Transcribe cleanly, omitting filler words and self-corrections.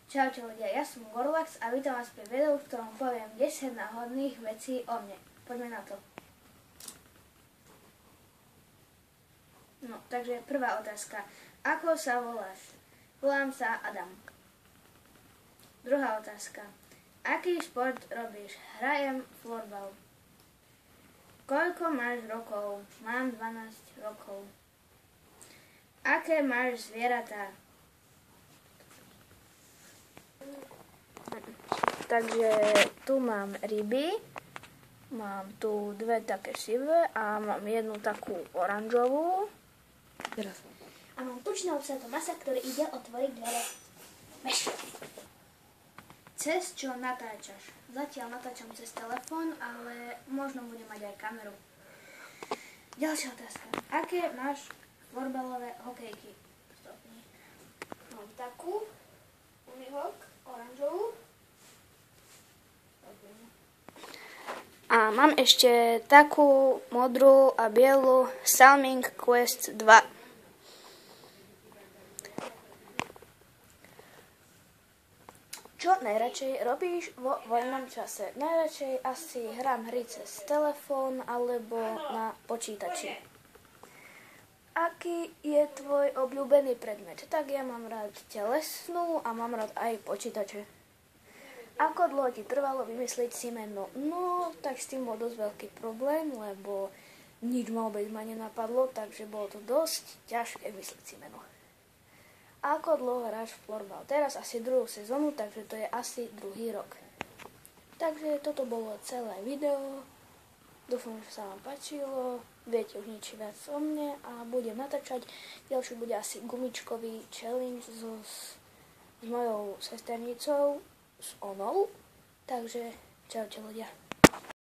Čaute ľudia, ja som Gorlax a vítam vás pri videu, v ktorom poviem 10 náhodných vecí o mne. Poďme na to. No, takže prvá otázka. Ako sa voláš? Volám sa Adam. Druhá otázka. Aký šport robíš? Hrajem florbal. Koľko máš rokov? Mám 12 rokov. Aké máš zvieratá? Takže tu mám ryby, mám tu dve také sivé a mám jednu takú oranžovú. A mám tučného psátho masa, ktorý ide otvoriť dvere. Meš. Cez čo natáčaš? Zatiaľ natáčam cez telefón, ale možno budem mať aj kameru. Ďalšia otázka. Aké máš florbalové hokejky? Stopni. Mám takú, unihok, oranžovú. A mám ešte takú modrú a bielu Salming Quest 2. Čo najradšej robíš vo voľnom čase? Najradšej asi hrám hry cez telefón alebo na počítači. Aký je tvoj obľúbený predmet? Tak ja mám rád telesnú a mám rád aj počítače. Ako dlho ti trvalo vymyslieť si meno? No, tak s tým bol dosť veľký problém, lebo nič vôbec ma nenapadlo, takže bolo to dosť ťažké vymyslieť si meno. Ako dlho hráš florbal? Teraz asi druhú sezónu, takže to je asi druhý rok. Takže toto bolo celé video. Dúfam, že sa vám páčilo. Viete už nič viac o mne a budem natáčať. Ďalší bude asi gumičkový challenge s mojou sesternicou, s Onou. Takže čaute ľudia.